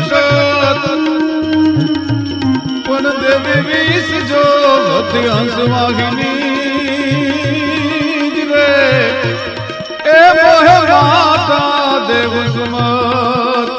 શકત પણ દેવી વીસ જો હતી હંસવાહિની રે એ મોહે માતા દેવ સુમત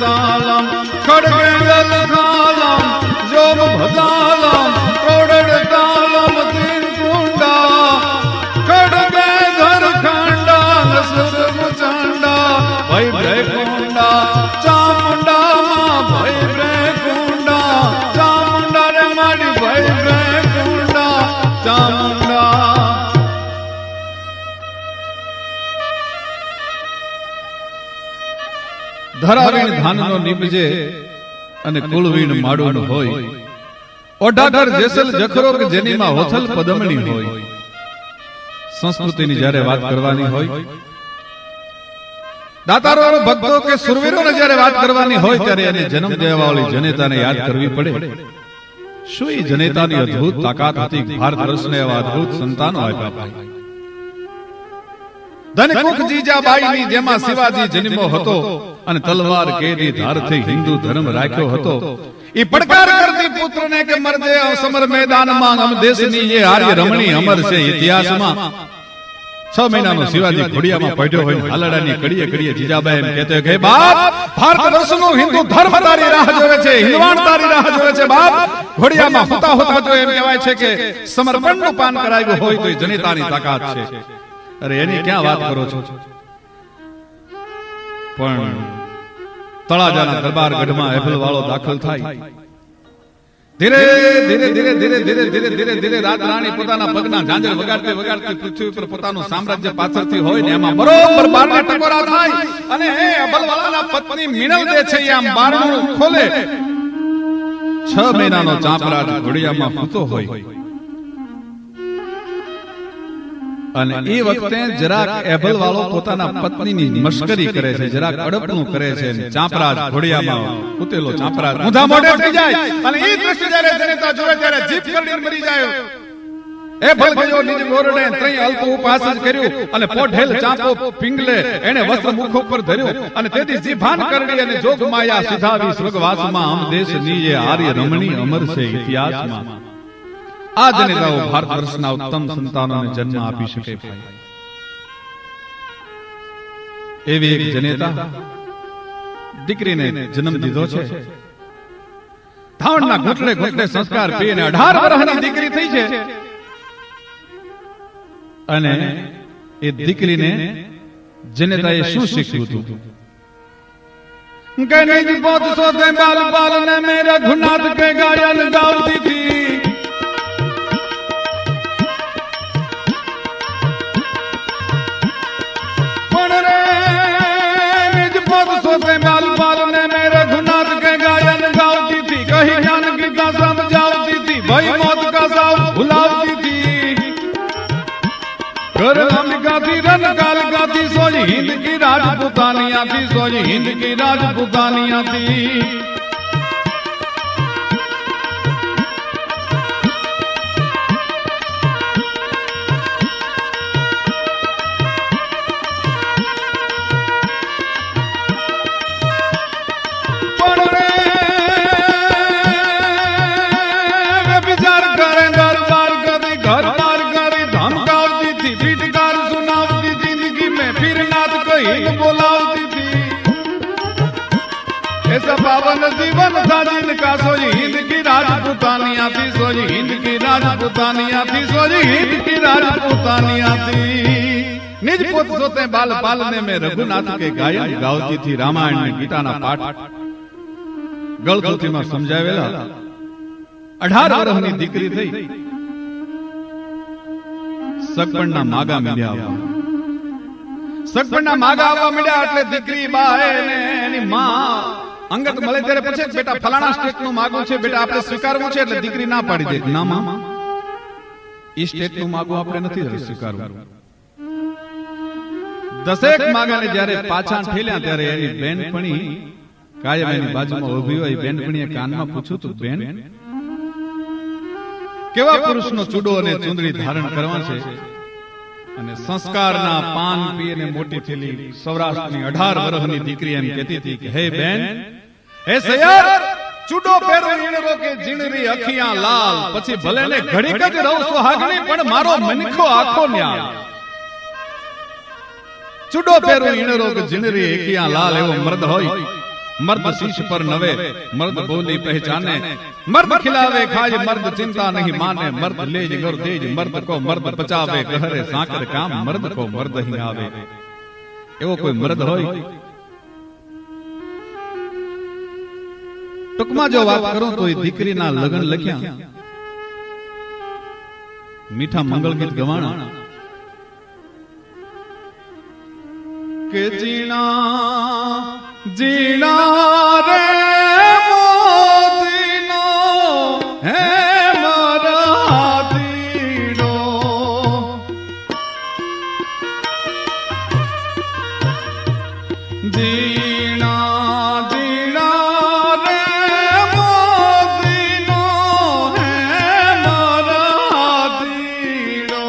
तालम खड़गल खालम जोम भतालम कोड़ड़ तालम तीन कुंडा खड़गे घर खंडा नसर मुचंडा भाई ब्रैकुंडा चामुंडा मां भाई ब्रैकुंडा चामुंडा रे मारी भाई ब्रैकुंडा चामुंडा ધરાવીણ ધાનનો નીપજે અને કુળવીણ માડું હોય ઓઢાઘર જેસલ જખરો કે જેનીમાં હોથલ પદમણી હોય સંસ્કૃતિની જ્યારે વાત કરવાની હોય દાતારો ભક્તો કે સુરવીરોને જ્યારે વાત કરવાની હોય ત્યારે એને જન્મ દેવાવાળી જનેતાને યાદ કરવી પડે શું એ જનેતાની અદ્ભુત તાકાત હતી ભારત વર્ષને એવા અદ્ભુત સંતાનો આપ્યા ભાઈ ધનકુખ જીજાબાઈની જેમાં શિવાજી જન્મો હતો અને તલવાર કેરી ધારથી હિન્દુ ધર્મ રાખ્યો હતો ઈ પડકાર કરતી પુત્રને કે મરજે સમર મેદાનમાં હમ દેશની જે આર્ય રમણી અમર છે ઇતિહાસમાં 6 મહિનાનો શિવાજી ઘોડિયામાં પડ્યો હોય હાલડાની કડીએ કડીએ જીજાબાઈ એમ કહેતો કે બાપ ભારત વર્ષનું હિન્દુ ધર્મ તારી રાહ જોવે છે હિન્દવાણ તારી રાહ જોવે છે બાપ ઘોડિયામાં હોતા હોતા જો એમ કહેવાય છે કે સમર્પણનું પાન કરાવ્યું હોય તો જનેતાની તાકાત છે અરે એની ક્યાં વાત કરો છો પણ તળાજાના દરબાર ગઢમાં એભલ વાળો દાખલ થાય ધીરે ધીરે ધીરે ધીરે ધીરે ધીરે ધીરે ધીરે રાત રાણી પોતાના પગના ઝાંઝર વગાડતી વગાડતી પૃથ્વી પર પોતાનું સામ્રાજ્ય પાછળથી હોય ને એમાં બરોબર બારને ટકોરા થાય અને એ અભલ વાળાના પત્ની મિનલ દે છે આમ બારણું ખોલે 6 મહિનાનો ચાંપરાજ ઘોડિયામાં સૂતો હોય અને એ વખતે જરાક એભલ વાળો પોતાના પત્નીની મશ્કરી કરે છે જરાક અડપણું કરે છે ચાંપરાજ ઘોડિયામાં ઉતેલો ચાંપરાજ ઊંધા મોઢે થઈ જાય અને એ દ્રશ્ય જ્યારે જનેતા જોવે ત્યારે જીભ કરડીને મરી જાય એભલ ગયો નિજ મોરડે ત્રય અલ્પ ઉપવાસ કર્યું અને પોઢેલ ચાંપો પિંગલે એને વસ્ત્ર મુખ ઉપર ધર્યો અને તેથી જીભાન કરડી અને જોગ માયા સિધાવી સ્વર્ગવાસમાં હમ દેશની જે આર્ય રમણી અમર છે ઇતિહાસમાં આ જનેતાઓ ભારત વર્ષના ઉત્તમ સંતાનોને જન્મ આપી શકે એવી એક જનેતા દીકરીને જન્મ દીધો છે ધાવણના ઘૂંટડે ઘૂંટડે સંસ્કાર પીને 18 વર્ષની દીકરી થઈ છે અને એ દીકરીને જનેતાએ શું શીખ્યું હતું કે નહીં પોત સોતે બાલ બાલ ને મેરા ગુનાત કે ગાયન ગાવતી થી बाल बाल ने मेरे गुनाह के गायन गाती थी कहीं ज्ञान गीता समझाती थी भाई मौत का साव भुलाती थी घर गाती रन काल गाती सोई हिंद की राजपुतानिया थी सोई हिंद की राजपुतानिया थी पावन जीवन था जिनका सोई हिंद की राजपुतानिया थी सोई हिंद की राजपुतानिया थी सोई हिंद की राजपुतानिया थी निज पुत सोते बाल पालने में रघुनाथ के गायन गावती थी रामायण में गीता ना पाठ गळथूथी में समझावेला 18 વર્ષની દીકરી થઈ સગપણના માગા મિલ્યા સગપણના માગા આવવા માંડ્યા એટલે દીકરી બાએ ને એની માં અંગત મળે ત્યારે પૂછે બેટા ફલાણા સ્ટેટનું માગું છે, બેટા આપણે સ્વીકારવું છે, એટલે દીકરી ના પાડી દે, ના માં ઈ સ્ટેટનું માગું આપણે નથી સ્વીકારવું. દસેક માગાને જ્યારે પાછા ઠેલ્યા ત્યારે એની બેનપણી કાયમ એની બાજુમાં ઊભી હોય, બેનપણીએ કાનમાં પૂછ્યું તું બેન કેવા પુરુષનો ચૂડો અને ચુંદડી ધારણ કરવા છે? અને સંસ્કારના પાન પીને મોટી થયેલી સૌરાષ્ટ્રની 18 વર્ષની દીકરી એમ કહેતી હતી કે હે બેન, હે સયાર, ચૂડો પહેરો ઈણરો કે જીણરી અખિયા લાલ, પછી ભલે ને ઘડીક જ રહું સુહાગણી પણ મારો મનખો આખો ન્યાલ. ચૂડો પહેરો ઈણરો કે જીણરી અખિયા લાલ એવો મર્દ હોય, મર્દ શીશ પર નવે, મર્દ બોલી પહેચાને, મર્દ ખિલાવે ખાય, મર્દ ચિંતા નહીં માને, મર્દ લેજ ગર દેજ, મર્દ કો મર્દ પચાવે, ગહરે સાકર કામ, મર્દ કો મર્દ હી આવે. એવો કોઈ મર્દ હોય. ટૂંકમાં જો વાત કરું તો એ દીકરીના લગ્ન લખ્યા, મીઠા મંગળ ગીત ગવાણા કે જીણા જીણા રે મોતીનો હે મારા દીનો, જીણા જીણા રે મોતીનો હે મારા દીનો,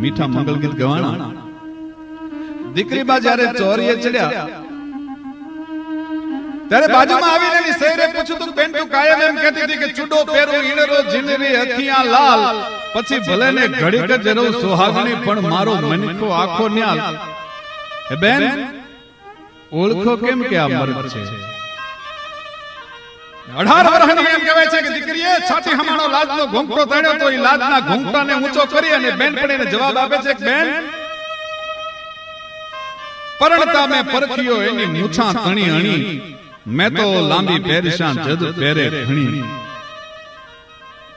મીઠા મંગલ ગીત ગવાણા. દીકરી બા જ્યારે ચોરીએ ચડ્યા ત્યારે બાજુમાં આવીને એની સૈરે પૂછ્યું તું બેન તું કાયમ એમ કહેતી હતી કે ચૂડો પહેરો ઈણરો જીનરી અખિયા લાલ, પછી ભલે ને ઘડીક જ રહું સુહાગણી પણ મારો મનખો આખો ન્યાલ. હે બેન, ઓળખો કેમ કે આ મર્દ છે? 18 વર્ષની એમ કહેવાય છે કે દીકરીએ છાતી હમાણો લાજનો ઘૂંઘટો તાણ્યો તો એ લાજના ઘૂંઘટાને ઊંચો કરી અને બેનપણીને જવાબ આપે છે કે બેન, પરણતા મેં પરખિયો એની મૂછા તણી અણી, મેં તો લાંબી પહેરશાન જદ પહેરે ઘણી.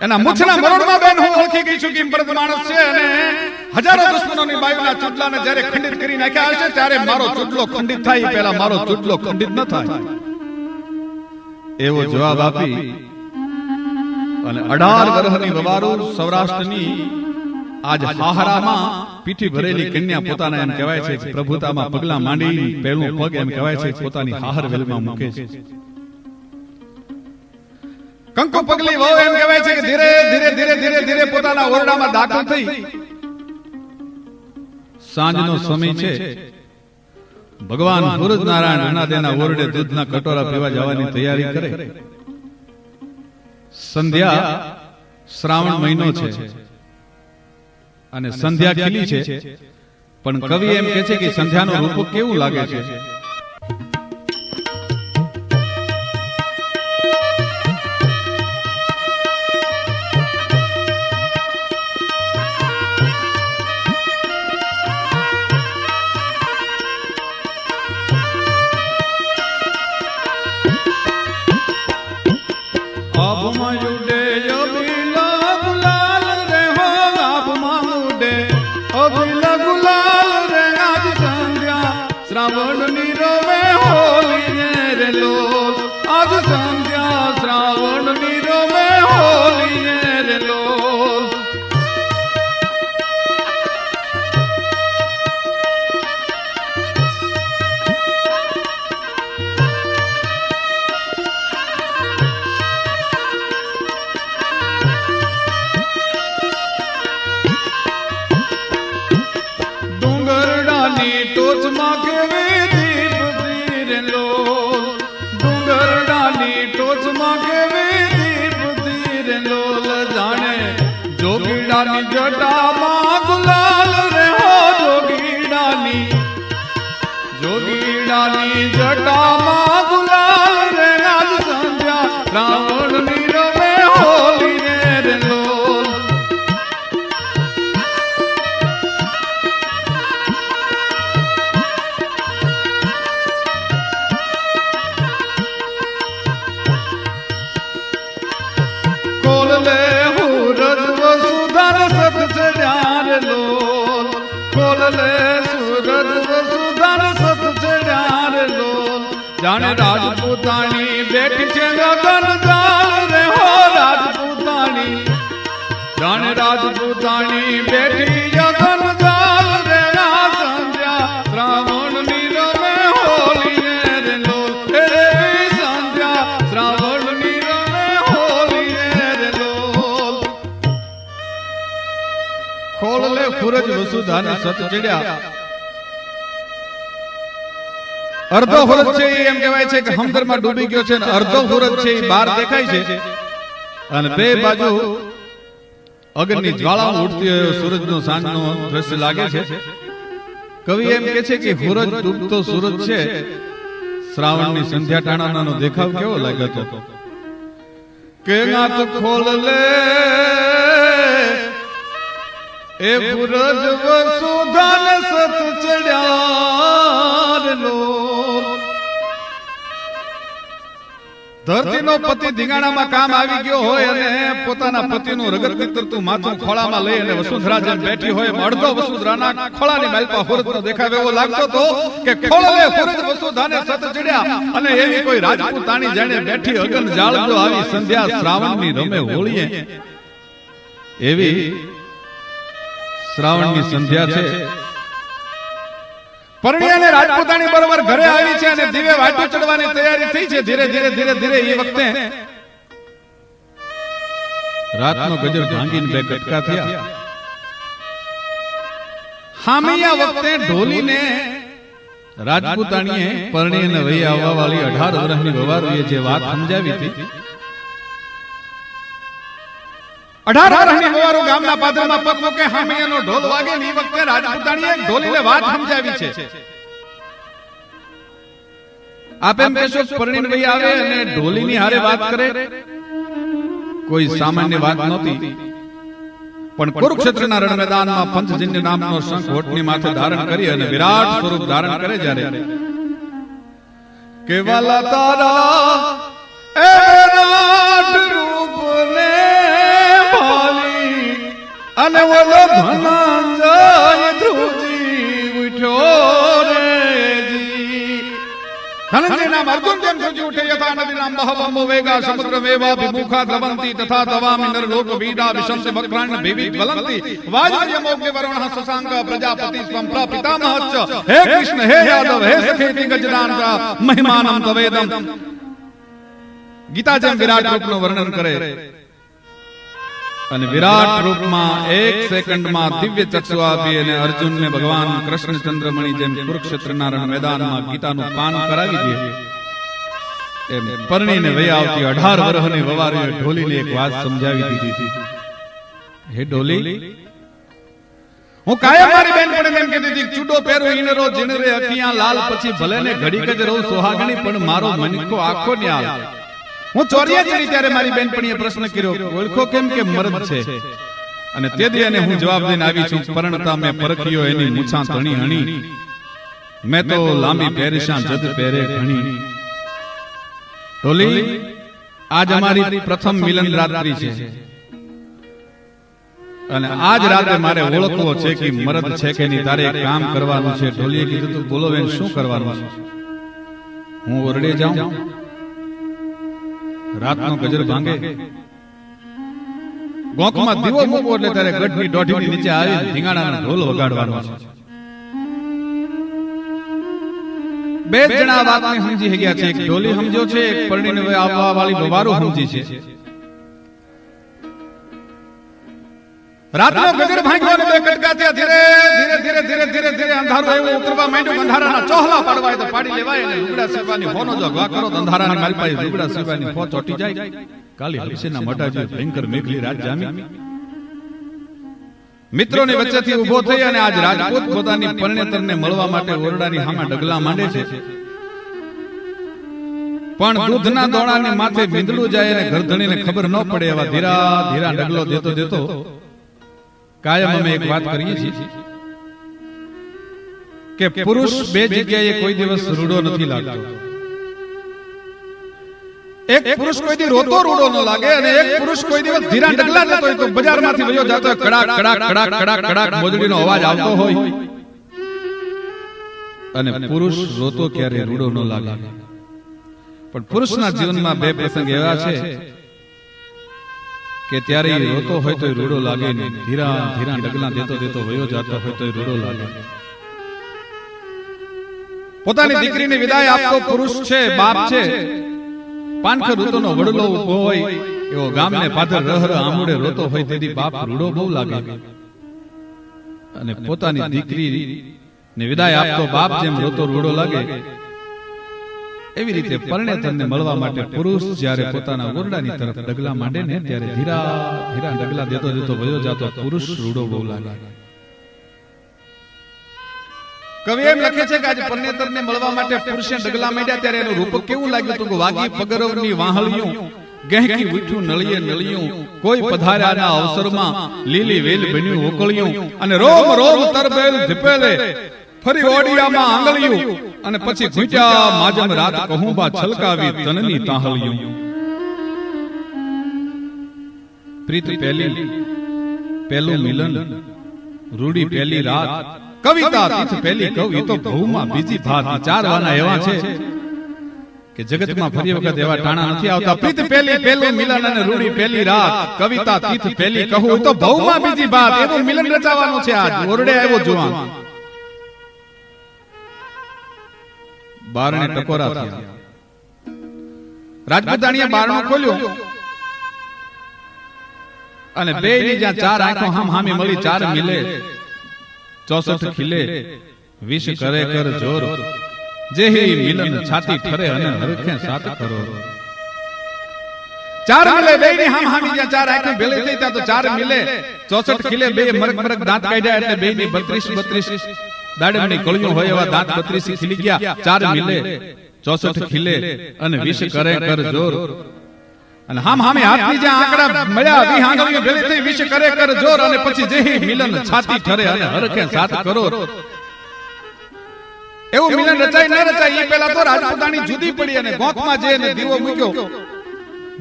એના મૂછના મરણમાં બેન હું ઓળખી ગઈ છું કે મર્દ માણસ છે અને હજારો દુશ્મનોની બાયુના ચૂડલાને જ્યારે ખંડિત કરી નાખ્યા હશે ત્યારે મારો ચૂડલો ખંડિત થાય, પહેલા મારો ચૂડલો ખંડિત ન થાય. એવો જવાબ આપી અને 18 વર્ષની વવારો સૌરાષ્ટ્રની આજ હાહરામાં પીઠી ભરેલી કન્યા પોતાના એમ કહેવાય છે કે પ્રભુતામાં પગલા માંડી પહેલું પગ એમ કહેવાય છે પોતાની હાહર વેલમાં મૂકે છે. કંકુ પગલી વહુ એમ કહેવાય છે કે ધીરે ધીરે ધીરે ધીરે ધીરે પોતાના ઓરડામાં દાખલ થઈ સાંજનો સમય છે. ભગવાન સૂરજ નારાયણ અનાદેના ઓરડે દૂધના કટોરા પીવા જવાની તૈયારી કરે. સંધ્યા, શ્રાવણ મહિનો છે અને સંધ્યા ખીલી છે, પણ કવિ એમ કહે છે કે સંધ્યાનું રૂપ કેવું લાગે છે. જટામાં ગુલાલ રે હો જોગીડાની, જોગીડાની જટામાં ગુલાલ રે આજ સંધ્યા રાવણની રમે હોલી રે લોલ. કોલ લે હુરજ જાણે રાજપૂતાણી બેઠી છે ગગન જાલ રે હો રાજપૂતાણી, જાણે રાજપૂતાણી બેઠી ગગન જાલ રે આ સંધ્યા શ્રાવણની રમે હોલી રે લોલ. સંધ્યા શ્રાવણની રમે હોલી રે લોલ. ખોલ લે ખુરજ વસુધાને સત ચડ્યા. અર્ધો હુરજ છે એમ કહેવાય છે કે સમુદ્રમાં ડૂબી ગયો છે, અને અર્ધો હુરજ છે એ બહાર દેખાય છે, અને બે બાજુ અગ્નિની જ્વાળાઓ ઉઠતી હોય સૂરજનો સાંજનો દ્રશ્ય લાગે છે. કવિ એમ કહે છે કે હુરજ ડૂબતો સૂરજ છે, શ્રાવણની સંધ્યા ટાણાનો દેખાવ કેવો લાગ્યો હતો. કે નાત ખોલ લે એ હુરજ વસુધાને સત ચડ્યા લો. ધરતીનો પતિ ધીંગાણામાં કામ આવી ગયો હોય અને પોતાના પતિનું રગત નીતરતું માથું ખોળામાં લઈ અને વસુંધરા જેમ બેઠી હોય, અડધો વસુંધરાના ખોળાની માલપા હુરજનો દેખાવ એવો લાગતો હતો કે ખોળલે હુરજ વસુધાને સત ચડ્યા. અને એવી કોઈ રાજપૂતાણી જાણે બેઠી અગન જાળજો આવી સંધ્યા શ્રાવણની રમે હોળીએ. એવી શ્રાવણની સંધ્યા છે. પરણિયાને રાજપૂતાણી બરોબર ઘરે આવી છે અને દીવે વાટું ચડવાની તૈયારી થઈ છે. ધીરે ધીરે ધીરે ધીરે એ વખતે રાતનો ગજર ભાંગીને બે કટકા થયા. હામિયા વખતે ઢોલીને રાજપૂતાણીએ પરણિયાને વહી આવવા વાળી 18 વર્ષની વવારુએ જે વાત સમજાવી હતી, 18 વર્ષની વવારો ગામના પાદરમાં પગ મૂકે હામિયાનો ઢોલ વાગે ને એ વખતે રાજપૂતાણીએ ઢોલીને વાત સમજાવી છે. આપ એમ કહેશો પરણીને વહી આવે અને ઢોલીની હારે વાત કરે, કોઈ સામાન્ય વાત નહોતી. પણ કુરુક્ષેત્રના રણ મેદાનમાં પંચજન્ય નામનો શંખ હોઠની માથે ધારણ કરી અને વિરાટ સ્વરૂપ ધારણ કરે જ્યારે કેવાલા તારા એ વિરાટ રૂપને ભાલી અને ઓલો ધનંજય ધ્રુજી ઉઠ્યો રે જી. ધનંજય નામ અર્જુન જેમ ધ્રુજી ઉઠે યથા નદી નામ બહવમો વેગા સમુદ્ર વેવા વિમુખા દ્રવંતી તથા તવામિ નરલોક વીડા વિશંસે વક્રાણ ભેવી જ્વલંતી વાજ્ય મોગ્ય વરુણઃ સસાંગ પ્રજાપતિ સ્વં પ્રપિતામહશ્ચ. હે કૃષ્ણ હે યાદવ હે સખેતિ ગજરાન મહિમાનમ તવેદમ. ગીતા જેમ વિરાટ રૂપનું વર્ણન કરે અને વિરાટ રૂપમાં એક સેકન્ડમાં દિવ્ય ચક્ષુ આપી અને અર્જુનને ભગવાન કૃષ્ણ ચંદ્રમણી જેમ કુરુક્ષેત્રના રણ મેદાનમાં ગીતાનું પાન કરાવી દે એમ પરણીને વહી આવતી 18 વર્ષની વવારીએ ઢોલીને એક વાત સમજાવી દીધી. હે ઢોલી, હું કાયમ મારી બેનપણીને એમ કહેતી હતી, ચૂડો પહેરો ઈનરો જીનરે અખિયા લાલ, પછી ભલે ને ઘડીક જ રહું સોહાગણી, પણ મારો મનખો આખો ન્યાલ. હું ચોરિયા ચડી ત્યારે મારી બેનપણીએ પ્રશ્ન કર્યો, ઓળખો કેમ કે મરદ છે? અને તે દી અને હું જવાબ દઈને આવી છું, પરણતા મેં પરખ્યો એની મૂછા ધણી હણી, મેં તો લાંબી પહેરીશા જદ પહેરે ઘણી. ઢોલી, આજ અમારી પ્રથમ મિલન રાત્રિ છે અને આજ રાતે મારે ઓળખવો છે કે મરદ છે કે નહીં. તારે એક કામ કરવાનું છે. ઢોલીએ કીધું, તું બોલો બેન, શું કરવાનું છે? હું ઓરડે જાઉં, રાતનો ગજર ભાંગે, ગોખમાં દીવો મૂકો એટલે તારે ગઢની દોઢીની નીચે આવી ધીંગાણાનો ઢોલ વગાડવાનો છે. બે જણા વાતને સમજી ગયા છે. એક ઢોલી સમજ્યો છે, એક પરણીને આવવા વાળી વવારો સમજી છે. રાતનો ગજર ભાંગ્યો અને બે કટકા થયા. ધીરે ધીરે ધીરે ધીરે ધીરે અંધારું આવ્યું, ઉતરવા માંડ્યું. અંધારાના ચોહલા પાડવા તો પાડી લેવાય અને લુગડા સીવવાની ફોનો જો ઘા કરો તો અંધારાની મારી પાસે લુગડા સીવવાની ફો ચોટી જાય. કાલી હલસીના મટાજી ભયંકર મેઘલી રાત જામી. મિત્રોની વચ્ચેથી ઉભો થઈ અને આજ રાજપૂત પોતાની પરણેતરને મળવા માટે ઓરડાની સામે ડગલા માંડે છે. પણ દૂધના દોણાની માથે મીંદડું જાય અને ગરધણીને ખબર ન પડે એવા ધીરા ધીરા ડગલો દેતો દેતો કાયમ અમે એક વાત કરીએ છીએ કે પુરુષ બે જગ્યાએ કોઈ દિવસ રૂડો નથી લાગતો. એક પુરુષ કોઈ દી રોતો રૂડો ન લાગે અને એક પુરુષ કોઈ દિવસ ધીરા ડગલા લેતો હોય તો બજારમાંથી વયો જતો હોય, કડાક કડાક કડાક કડાક કડાક મોજડીનો અવાજ આવતો હોય, અને પુરુષ રોતો ક્યારે રૂડો ન લાગે. પણ પુરુષના જીવનમાં બે પ્રસંગ એવા છે કે ત્યારે રોતો હોય તો રૂડો લાગે નહીં, ધીરા ધીરા ડગલા દેતો દેતો વયો જતો હોય તો રૂડો લાગે. પોતાની દીકરીને વિદાય આપતો પુરુષ છે, બાપ છે, પાનખર ઋતુનો વડલો ઉભો હોય એવો ગામને પાદર રહર આમુડે રોતો હોય તેથી બાપ રૂડો બહુ લાગે. અને પોતાની દીકરીને વિદાય આપતો બાપ જેમ રોતો રૂડો લાગે, એવી રીતે પરણેતરને મળવા માટે પુરુષ જ્યારે પોતાના ઓરડાની તરફ ડગલા માંડે ને ત્યારે ધીરા ધીરા ડગલા દેતો દેતો વયો જતો પુરુષ રૂડો બહુ લાગે. કવિ એમ લખે છે કે આજે પરણેતરને મળવા માટે પુરુષે ડગલા માંડ્યા ત્યારે એનું રૂપ કેવું લાગ્યું હતું? વાગી પગરવની વાહળિયું, ગહેકી ઉઠ્યું નળિયે નળિયું, કોઈ પધાર્યાના અવસરમાં લીલી વેલ બન્યું ઓકળિયું, અને રોમ રોમ તરબેલ ધીપેલે ફરી ઓડિયામાં આંગળિયું, અને પછી ઘૂંટ્યા માજમ રાત કહુંબા છલકાવી તનની તાહળિયું. પ્રીત પહેલી, પહેલું મિલન, રૂડી પહેલી રાત, કવિતા તીથ પહેલી કવ, એ તો ભવમાં બીજી ભાત. ચારવાના એવા છે કે જગતમાં ફરી વખત એવા ટાણા નથી આવતા. પ્રીત પહેલી, પહેલું મિલન અને રૂડી પહેલી રાત, કવિતા તીથ પહેલી કહું, એ તો ભવમાં બીજી ભાત. એવું મિલન રચાવાનું છે આજ ઓરડે આવ્યો જુવાન. બારણે ટકોરા થયા. રાજપૂતાણીએ બારણું ખોલ્યું અને બેયની જ્યાં ચાર આંખો હામ હામી મળી, ચાર મિલે 64 ખીલે, વિષ કરે કર જોર, જેહી મિલન છાતી ઠરે અને હરખે સાત કરો. ચાર મિલે બેયની હામ હામી જ્યાં ચાર આંખો ભેળી થઈ ત્યાં તો ચાર મિલે 64 ખીલે, બે મરક મરક દાંત કાઢ્યા એટલે બેયની 32 દાડમની કળિયું હોય એવા દાંત 32 ખીલી ગયા. ચાર મિલે 64 ખીલે અને વિષ કરે કર જોર. અને હામ હામે હાથની જ્યાં આંકડા મળ્યા, વી આંગળીઓ ભેળી થઈ, વિષ કરે કર જોર, અને પછી જેહી મિલન છાતી ઠરે અને હરખે સાત કરો. એવું મિલન રચાય ન રચાય એ પહેલા તો રાજપૂતાણી જુદી પડી અને ગોખમાં જઈને દીવો મૂક્યો.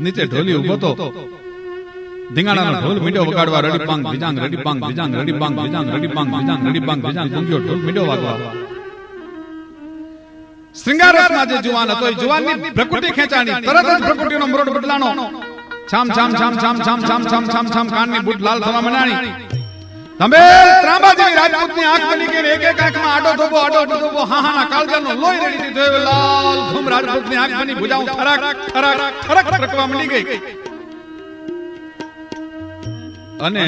નીચે ઢોલી ઉભો તો ધીંગાણાનો ઢોલ મીંડો વગાડવા, રડીપાંગ વિજાંગ રડીપાંગ વિજાંગ રડીપાંગ વિજાંગ રડીપાંગ વિજાંગ રડીપાંગ વિજાંગ ગુંગ્યો ઢોલ મીંડો વાગવા. શ્રૃંગારસમાં જે જુવાન હતો એ જુવાનની પ્રકૃતિ ખેંચાણી, તરત જ પ્રકૃતિનો મરોડ બદલાનો. છામ છામ છામ છામ છામ છામ છામ છામ છામ કાનની બૂટ લાલ થવા માંડી. તમે ત્રાંબા જેવી રાજપૂતની આંખ બની ગઈ, એક એક આંખમાં આડો ધોબો આડો ધોબો હાહાના કાળજાનો લોહી રેડી દીધો એવો લાલ ઘુમ રાજપૂતની આંખ બની ભુજાઓ થરાક થરાક થરક થરકવા મળી ગઈ. અને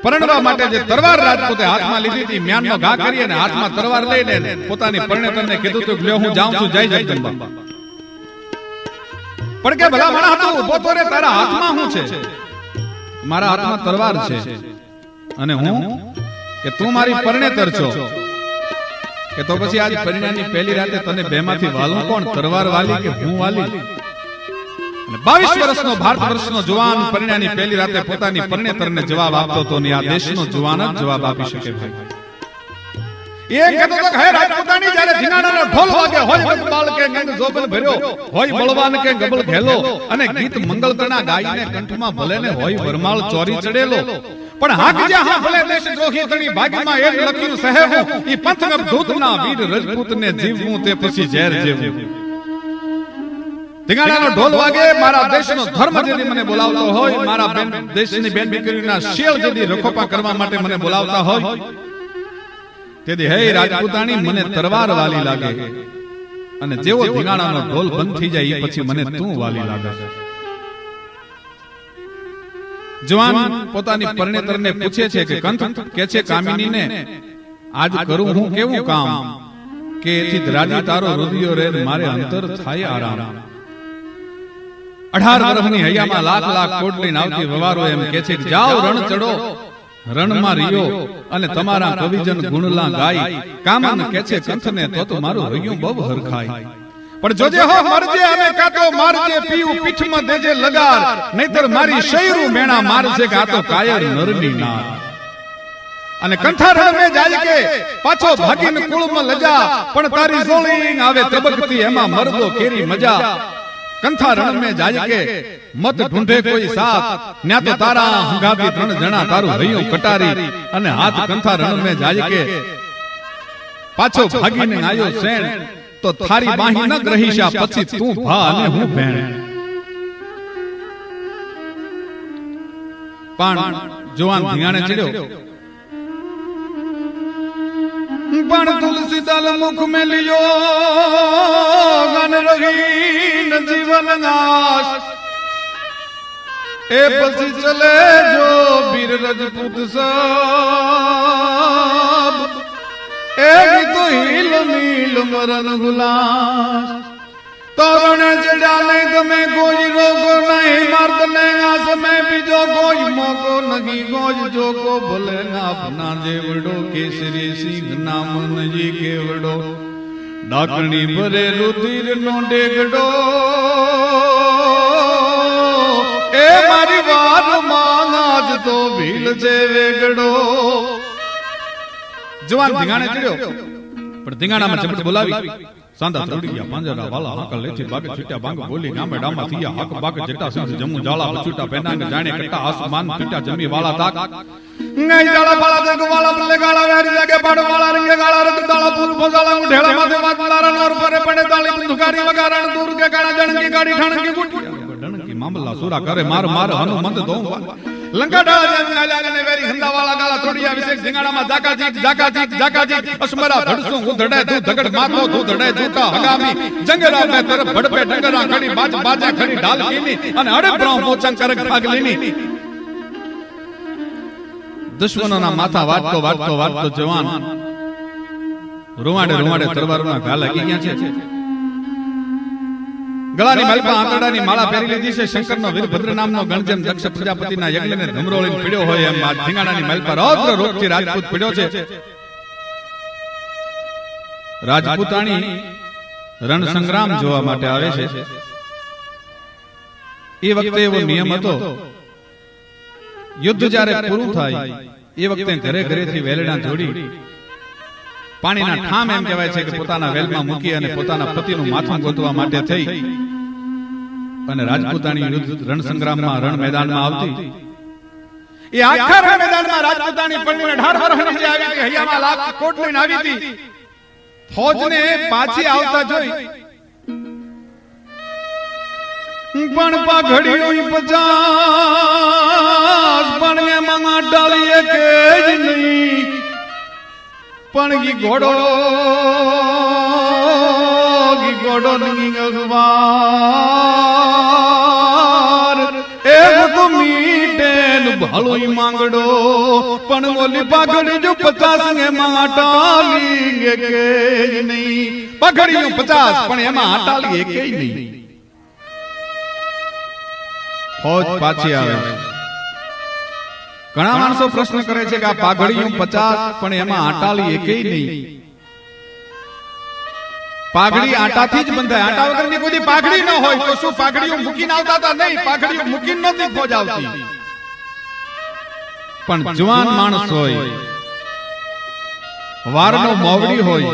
પરણવા માટે જે તરવાર રાજપૂતે હાથમાં લીધી હતી, મ્યાનનો ઘા કરી અને હાથમાં તરવાર લઈને પોતાની પરણેતરને કીધું તો લ્યો હું જાઉં છું, જય જગદંબા. પણ કે ભલા મારા હાથ ઉભો તો રે, તારા હાથમાં શું છે? મારા હાથમાં તરવાર છે. અને હું કે તું મારી પરણેતર છો, કે તો પછી આજ પરિણાની પહેલી રાતે તને બેમાંથી વાલું કોણ, તરવાર વાલી કે હું વાલી? 22 વર્ષનો ભારત વર્ષનો જુવાન પરિણાની પહેલી રાતે પોતાની પરણેતરને જવાબ આપતો તો ને આ દેશનો જુવાન જ જવાબ આપી શકે ભાઈ. એ કહેતો તો હે રાજપૂતાણી, જ્યારે ધીંગાણાનો ઢોલ વાગે હોય વગબાળ કે ગંગ જોબલ ભર્યો હોય બળવાન કે ગબલ ઘેલો અને ગીત મંગલતના ગાઈને કંઠમાં ભલે ને હોય વરમાળ ચોરી ચડેલો, પણ હાક જ્યાં હા ભલે દેશ દ્રોહી તણી ભાગ્યમાં એમ લખ્યું સહેવું ઈ પંથગપ દૂતના વીર રજપૂતને જીવવું તે પછી ઝેર જેવું. ધીંગાણાનો ઢોલ વાગે, મારા દેશનો ધર્મ જેથી મને બોલાવતો હોય, મારા બેન દેશની બેન દીકરીના શેળ જેથી રખોપા કરવા માટે મને બોલાવતા હોય, તેથી હે રાજપૂતાણી મને તરવાર વાલી લાગે. અને જેવો ધીંગાણાનો ઢોલ બંધ થઈ જાય એ પછી મને તું વાલી લાગે. જવાન પોતાની પરણેતરને પૂછે છે કે કંથ કે છે કામિનીને આજ કરું હું કેવું કામ કે એથી રાજી તારો રુદિયો રે મારે અંતર થાય આરામ. 18 વર્ષની હૈયામાં લાખ લાખ કોટ લઈને આવતી વવારો એમ કે છે કે જાઓ રણ ચડો, રણમાં રીયો અને તમારા કવિજન ગુણલા ગાય. કામન કે છે કંથને તો મારું હૈયું બહુ હરખાય. પણ જોજે હો મરજે અને કાતો મારજે, પીવું પીઠમાં દેજે લગાર, નહીતર મારી શૈરું મેણા મારજે કે આ તો કાયર નરની નાર. અને કંથા રણ મે જાય કે પાછો ભાગીને કુળમાં લજા, પણ તારી જોળી આવે તબકતી એમાં મરદો કેરી મજા. કંથા રણ મે જાય કે મત ઢૂંઢે કોઈ સાથ, ન્યા તો તારા હંગાતી 3 જણા તારું હૈયું કટારી. અને હાથ કંથા રણ મે જાય કે પાછો ભાગીને આયો શેણ, તો થારી બાહી ન ગ્રહીશા પછી તું ભા અને હું ભેણ. પણ જવાન ધીંગાણે ચડ્યો, પણ તુલસી દલ મુખ में लियो गन रही न जीवन नाश. ए पसी चले जो वीर रजपूत सब, एक तो हिल नील मरण गुलास. तोरण चढ़ा नहीं तुम्हें कोई रोको नहीं, मर्द ने आस में भी जो कोई मोको नहीं, गोज जो को भले ना अपना जेवड़ो, केसरी सिंह नामन जी केवड़ो, डाकणी भरे रुधिर नो डेगड़ो. ए मारी बात मांग आज तो भील से वेगड़ो. जवान धींगाणे चढ़्यो, पण धींगाणामां ઝપટ બોલાવી. સાંદા તોડી ગયા પાંજરા વાલા હાકલ લેથી બાગે છૂટ્યા બાંગ બોલી ગામે ડામા થયા હાક બાગે જટા સિંહ જમુ જાળા બચૂટા પેનાંગ જાણે કટ્ટા આસમાન પીટા જમી વાલા તાક નઈ જાળા બાળા દેગ વાલા બલ્લે ગાળા વેરી જાગે પાડ વાળા રંગે ગાળા રત દાળા પૂર ભોજાળા ઢેળા માથે વાત લારા નોર પરે પડે તાળી બંદુકારી વગારણ દૂર કે ગાળા જણકી ગાડી ઠણકી ગુટ ડણકી મામલા સુરા કરે માર માર હનુમંત દો લંકા ડાળા જમી આલાગને વેરી હંદા વાળા ગાળા તોડિયા વિશેષ ધીંગાણામાં જાકાજી અસમરા ધડસું ઉધડે તું ધગડ માથો તું ધડે જૂતા હગામી જંગરા મે તરફ ભડપે ડંગરા ખડી બાજા ખડી ઢાલકીની અને અડે બ્રાઉ મોચન કરક ભાગલીની. દુશ્મનોના માથા વાટતો જવાન રૂવાડે તરવારોના ઘા લાગી ગયા છે. ગળાની માલપા આંતરડાની માળા પહેરી લીધી છે. શંકરનો વીરભદ્ર નામનો ગણજેમ દક્ષ પ્રજાપતિના યજ્ઞને ધમરોળીને પીડ્યો હોય એમ આ ધીંગાણાની માલપા રૌદ્ર રોગથી રાજપૂત પીડ્યો છે. રાજપૂતાણી રણ સંગ્રામ જોવા માટે આવે છે. એ વખતે એવો નિયમ હતો, યુદ્ધ જ્યારે પૂરું થાય એ વખતે ઘરેથી વેલણા જોડી પાણીના ઠામ એમ કહેવાય છે કે પોતાના વેલમાં મૂકી અને પોતાના પતિનું માથું ગોતવા માટે થઈ અને રાજપૂતાણી યુદ્ધ રણ સંગ્રામમાં રણ મેદાનમાં આવતી. એ આખા રણ મેદાનમાં રાજપૂતાણી પડીને 18 વર્ષની જે આવી હૈયામાં લાખ કોટ લઈને આવી હતી. ફૌજને પાછી આવતા જોઈ પણ પાઘડીઓ 50 પણ એમાં ડાળીએ કે જ નહીં. પણ ગી ઘોડો નંગી અગવાર એ તો મીટે ભાલો માંગડો પણ ઓલી પાઘડી જો 50 ને એમાં આટાલી કે નહીં પાઘડી 50 પણ એમાં આટાલી કે નહીં. ફોજ પાછી આવે. ઘણા માણસો પ્રશ્ન કરે છે કે આ પાઘડીયું 50 પણ એમાં આટાલી એકેય નહીં. પાઘડી આટાથી જ બંધાય. આટા વગરની કોઈ પાઘડી ન હોય તો શું પાઘડીઓ મૂકીને આવતા હતા? નહીં, પાઘડીઓ મૂકીને નહોતી ફોજ આવતી. પણ જવાન માણસ હોય, વારનો મોવડી હોય,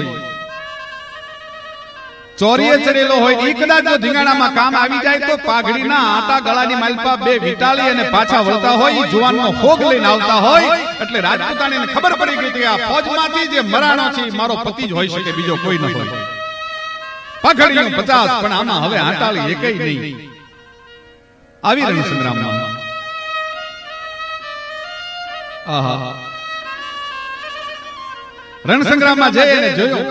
ચોરીએ ચડેલો હોય, ઈ કદાચ જો ધીંગાણામાં કામ આવી જાય તો પાઘડીના આટા ગળાની માલપા બે વિટાળી અને પાછા વળતા હોય, ઈ જુવાનનો હોગ લઈને આવતા હોય. એટલે રાજપૂતાણીને ખબર પડી ગઈ કે આ ફોજમાંથી જે મરાણો છે મારો પતિ જ હોઈ શકે, બીજો કોઈ ન હોય. પાઘડીયું 50 પણ આમાં હવે આટાળી એકેય નહીં. આવી રણ સંગ્રામમાં આહા રણ સંગ્રામમાં જઈ અને જોયો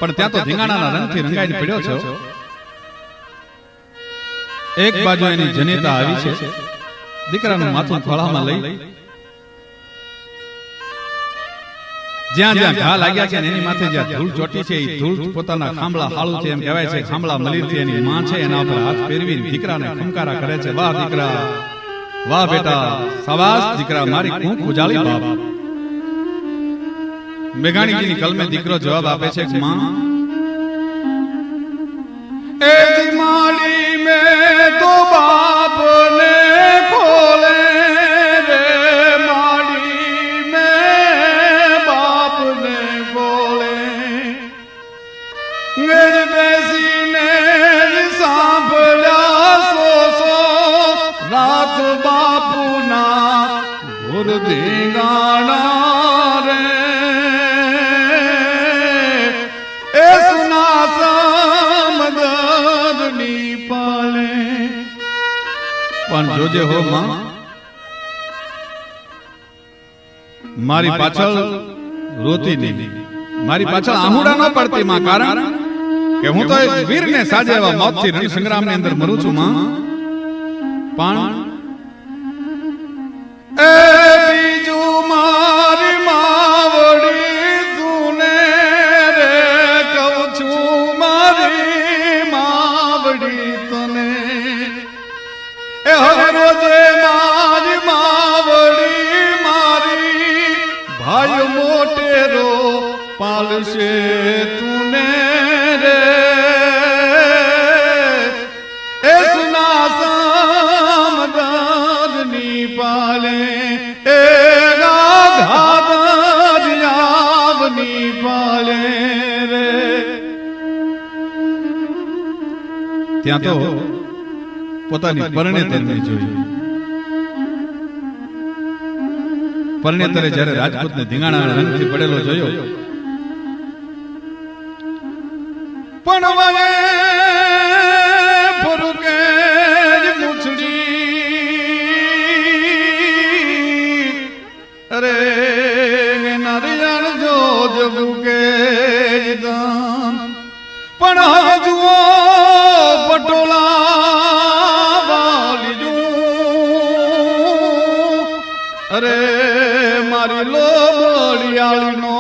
પણ ત્યાં તો ધીંગાણાના રંગથી રંગાઈને પડ્યો છે. એક બાજુ એની જનેતા આવી છે, દીકરાનું માથું ખોળામાં લઈ જ્યાં જ્યાં ઘા લાગ્યા છે એની માથે જ્યાં ધૂળ ચોટી છે એ ધૂળ પોતાના ખાંભળા હાળું છે એમ કહેવાય છે. ખાંભળા મલીરથી એની માં છે એના ઉપર હાથ ફેરવી દીકરાને ખમકારા કરે છે. વાહ દીકરા, વાહ બેટા, શાબાશ દીકરા, મારી કૂંક ઉજાળી બાપ. મેઘાણીજીની કલમે દીકરો જવાબ આપે છે કે માં એ માડી મે તો બાપ ને ખોલે રે, માડી મે બાપ ને ખોલે મેર બેસીને સાંભળ્યા સો રાત બાપુના ઘોર ધીંગાણા રે. પણ જોજે હો માં, મારી પાછળ રોતી નહીં, મારી પાછળ આહુડા ન પડતી માં. કારણ કે હું તો વીરને સાજે એવા મોતથી રણ સંગ્રામની અંદર મરું છું માં. પણ એ બીજું મારી માવડી તુને રે કહું છું, મારી માવડી તને એ હવે રોજે મારી માવડી મારી ભાઈ મોટેરો પાલશે તુને રે. એ સુના સામદારની પાલે એ ગાધાદની પાલે રે. ત્યાં તો પોતાની પરણેતરને જોઈ. પરણેતરે જ્યારે રાજપૂતને ધીંગાણા રંગથી પડેલો જોયો પણ વગે ફરુકે મૂછડી અરે નારિયાળ જો જબુકે દામ પણ હજુઓ પટોલા અરે મારી લોબડિયાળીનો